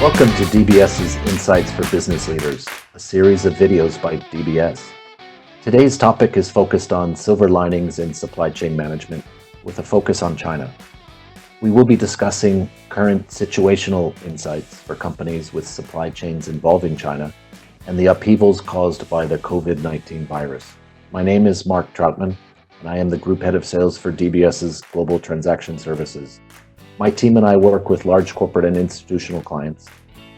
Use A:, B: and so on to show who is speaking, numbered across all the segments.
A: Welcome to DBS's Insights for Business Leaders, a series of videos by DBS. Today's topic is focused on silver linings in supply chain management with a focus on China. We will be discussing current situational insights for companies with supply chains involving China and the upheavals caused by the COVID-19 virus. My name is Mark Troutman, and I am the Group Head of Sales for DBS's Global Transaction Services. My team and I work with large corporate and institutional clients,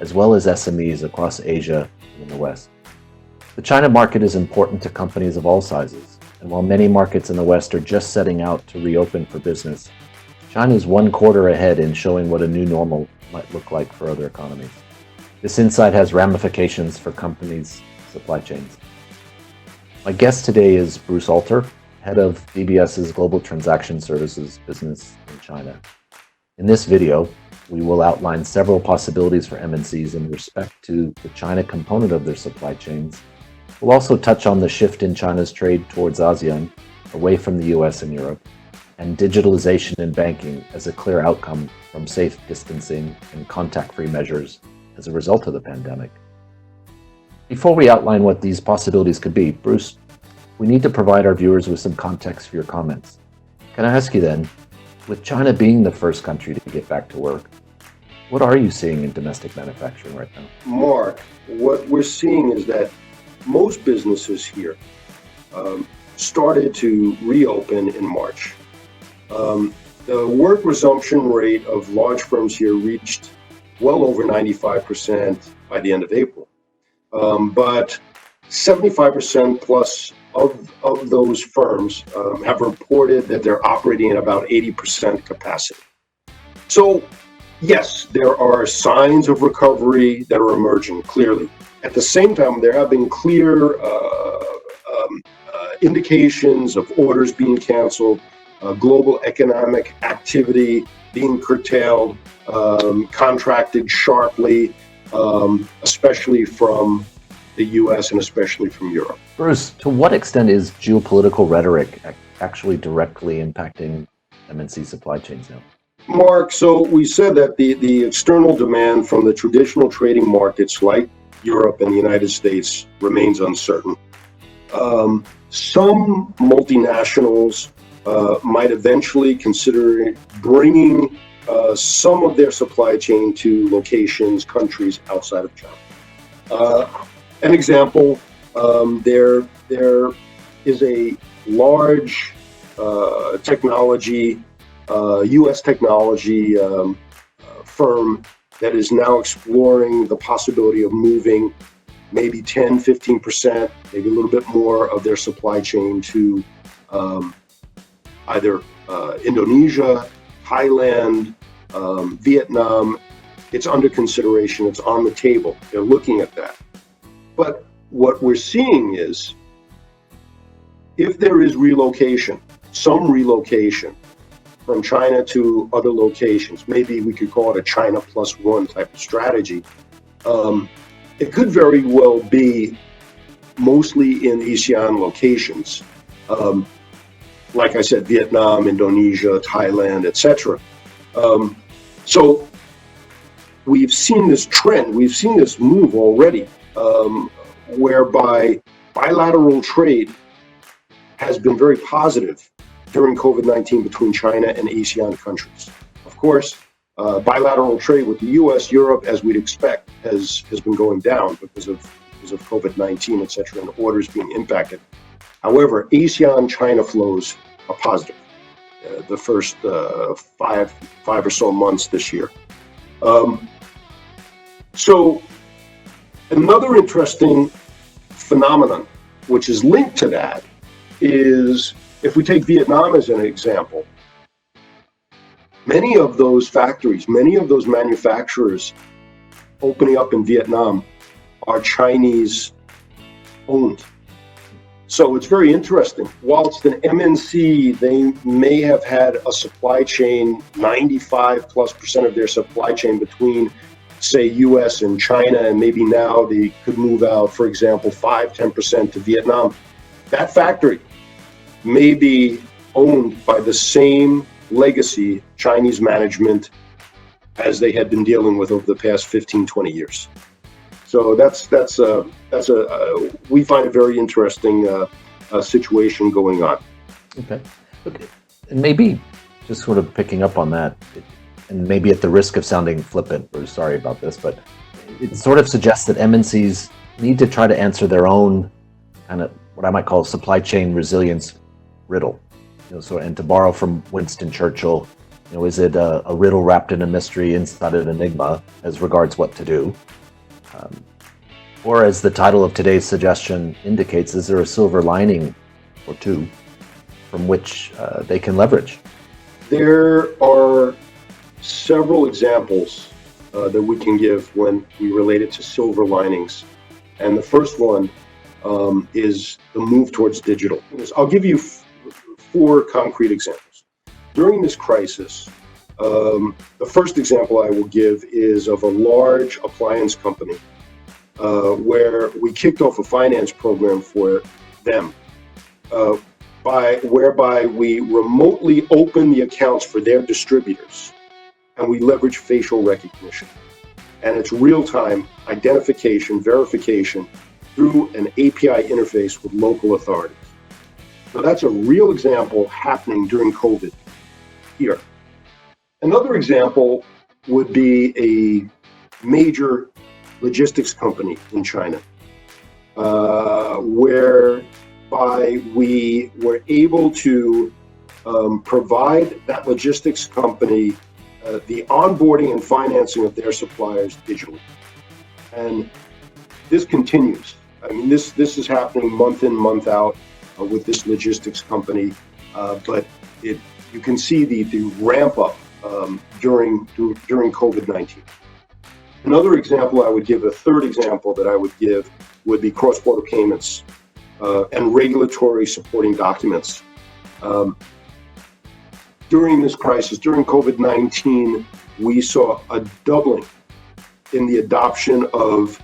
A: as well as SMEs across Asia and in the West. The China market is important to companies of all sizes, and while many markets in the West are just setting out to reopen for business, China is one quarter ahead in showing what a new normal might look like for other economies. This insight has ramifications for companies' supply chains. My guest today is Bruce Alter, head of DBS's Global Transaction Services business in China. In this video, we will outline several possibilities for MNCs in respect to the China component of their supply chains. We'll also touch on the shift in China's trade towards ASEAN, away from the US and Europe, and digitalization in banking as a clear outcome from safe distancing and contact-free measures as a result of the pandemic. Before we outline what these possibilities could be, Bruce, we need to provide our viewers with some context for your comments. Can I ask you then, with China being the first country to get back to work, what are you seeing in domestic manufacturing right now?
B: Mark, what we're seeing is that most businesses here started to reopen in March. The work resumption rate of large firms here reached well over 95% by the end of April. But 75% plus of those firms have reported that they're operating at about 80% capacity. So, yes, there are signs of recovery that are emerging clearly. At the same time, there have been clear indications of orders being canceled, global economic activity being curtailed, contracted sharply, especially from the US and especially from Europe.
A: Bruce, to what extent is geopolitical rhetoric actually directly impacting MNC supply chains now?
B: Mark, so we said that the external demand from the traditional trading markets like Europe and the United States remains uncertain. Some multinationals might eventually consider bringing some of their supply chain to locations, countries outside of China. An example, there is a large technology, U.S. technology firm that is now exploring the possibility of moving maybe 10, 15%, maybe a little bit more of their supply chain to either Indonesia, Thailand, Vietnam. It's under consideration, it's on the table. They're looking at that. But what we're seeing is, if there is relocation, some relocation from China to other locations, maybe we could call it a China plus one type of strategy, it could very well be mostly in ASEAN locations. Like I said, Vietnam, Indonesia, Thailand, etc. So we've seen this trend, we've seen this move already, whereby bilateral trade has been very positive during COVID-19 between China and ASEAN countries. Of course, bilateral trade with the US, Europe, as we'd expect, has been going down because of COVID-19, etc., and orders being impacted. However, ASEAN-China flows are positive the first five or so months this year. So another interesting phenomenon, which is linked to that, is if we take Vietnam as an example, many of those factories, many of those manufacturers opening up in Vietnam are Chinese owned. So it's very interesting. Whilst an MNC, they may have had a supply chain, 95+% of their supply chain between, say, US and China, and maybe now they could move out, for example, 5-10% to Vietnam. That factory may be owned by the same legacy Chinese management as they had been dealing with over the past 15, 20 years. So we find a very interesting situation going on.
A: Okay. And maybe just sort of picking up on that, and maybe at the risk of sounding flippant, or sorry about this, but it sort of suggests that MNCs need to try to answer their own kind of what I might call supply chain resilience riddle. And to borrow from Winston Churchill, is it a riddle wrapped in a mystery inside an enigma as regards what to do? Or as the title of today's suggestion indicates, is there a silver lining or two from which they can leverage?
B: There are several examples that we can give when we relate it to silver linings. And the first one is the move towards digital. I'll give you 4 concrete examples. During this crisis, the first example I will give is of a large appliance company where we kicked off a finance program for them, whereby we remotely open the accounts for their distributors, and we leverage facial recognition. And it's real-time identification, verification through an API interface with local authorities. So that's a real example happening during COVID here. Another example would be a major logistics company in China, whereby we were able to provide that logistics company the onboarding and financing of their suppliers digitally. And this continues. I mean, this is happening month in, month out with this logistics company, but you can see the ramp up during COVID-19. Another example I would give, a third example that I would give, would be cross-border payments and regulatory supporting documents. During this crisis, during COVID-19, we saw a doubling in the adoption of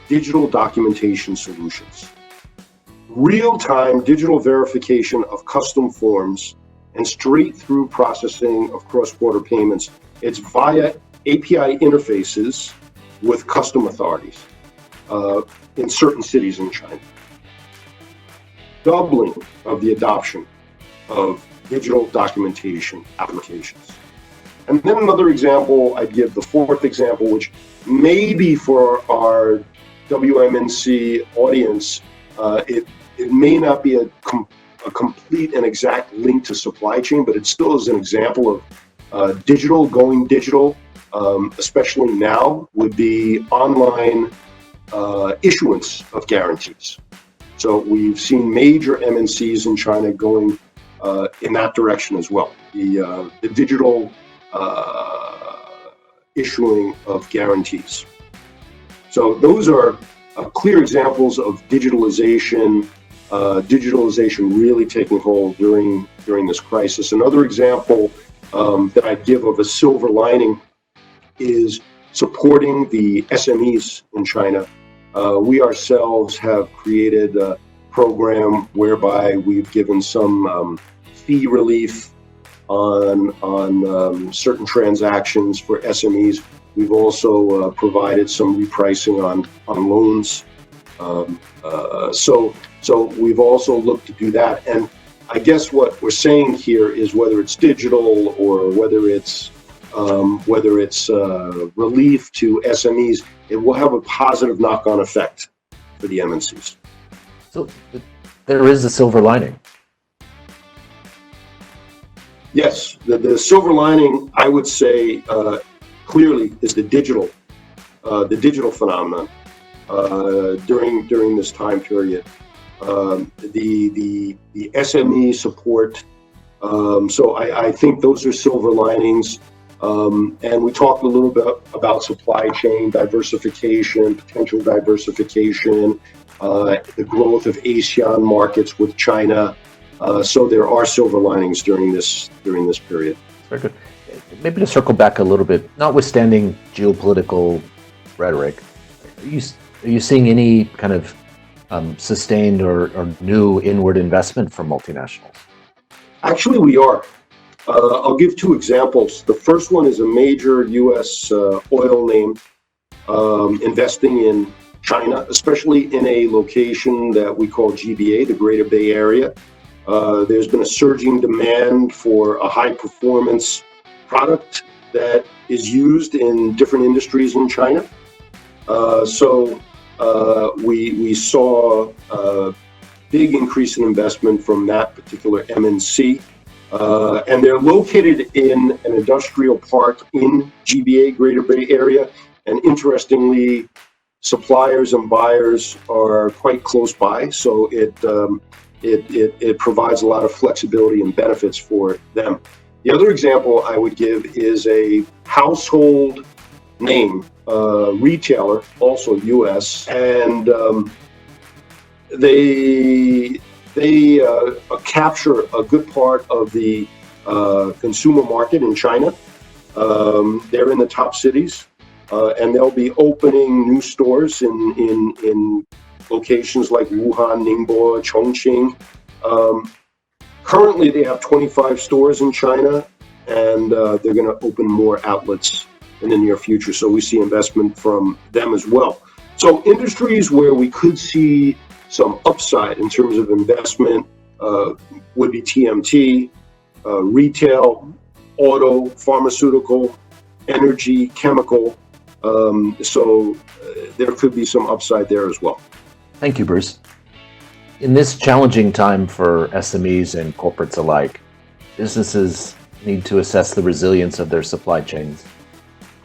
B: digital documentation solutions. Real-time digital verification of custom forms and straight-through processing of cross-border payments. It's via API interfaces with custom authorities in certain cities in China. Doubling of the adoption of digital documentation applications. And then another example I'd give, the fourth example, which maybe for our WMNC audience, it may not be a complete and exact link to supply chain, but it still is an example of going digital, especially now, would be online issuance of guarantees. So we've seen major MNCs in China going in that direction as well. The digital issuing of guarantees. So those are clear examples of digitalization really taking hold during this crisis. Another example that I'd give of a silver lining is supporting the SMEs in China. We ourselves have created a program whereby we've given some fee relief on certain transactions for SMEs. We've also provided some repricing on loans. So we've also looked to do that. And I guess what we're saying here is whether it's digital or whether it's relief to SMEs, it will have a positive knock-on effect for the MNCs.
A: So there is a silver lining.
B: Yes, the silver lining, I would say, clearly is the digital phenomenon during this time period. The SME support. So I think those are silver linings. And we talked a little bit about supply chain diversification, potential diversification, the growth of ASEAN markets with China. So there are silver linings during this period.
A: Very good. Maybe to circle back a little bit, notwithstanding geopolitical rhetoric, are you seeing any kind of sustained or new inward investment from multinationals?
B: Actually, we are. I'll give two examples. The first one is a major U.S. Oil name investing in China, especially in a location that we call GBA, the Greater Bay Area. There's been a surging demand for a high-performance product that is used in different industries in China. So we saw a big increase in investment from that particular MNC. And they're located in an industrial park in GBA, Greater Bay Area. And interestingly, suppliers and buyers are quite close by, so it provides a lot of flexibility and benefits for them. The other example I would give is a household name, retailer, also U.S., and they capture a good part of the consumer market in China. They're in the top cities, and they'll be opening new stores in locations like Wuhan, Ningbo, Chongqing. Currently, they have 25 stores in China, and they're going to open more outlets in the near future. So we see investment from them as well. So industries where we could see some upside in terms of investment would be TMT, retail, auto, pharmaceutical, energy, chemical. So there could be some upside there as well.
A: Thank you, Bruce. In this challenging time for SMEs and corporates alike, businesses need to assess the resilience of their supply chains,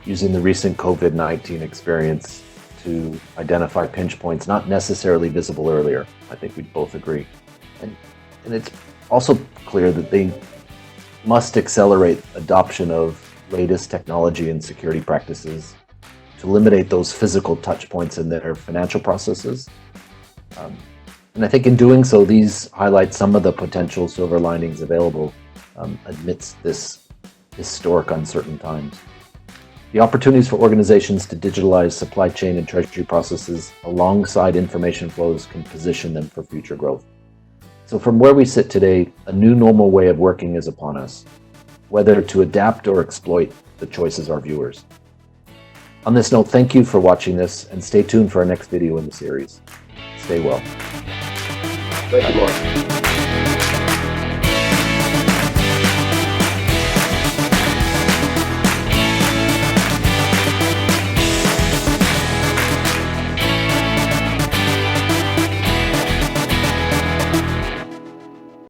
A: using the recent COVID-19 experience to identify pinch points not necessarily visible earlier. I think we both agree. And it's also clear that they must accelerate adoption of latest technology and security practices to eliminate those physical touch points in their financial processes. And I think in doing so, these highlight some of the potential silver linings available amidst this historic uncertain times. The opportunities for organizations to digitalize supply chain and treasury processes alongside information flows can position them for future growth. So from where we sit today, a new normal way of working is upon us, whether to adapt or exploit, the choice is our viewers. On this note, thank you for watching this, and stay tuned for our next video in the series. Stay well.
B: Thank you, Mark.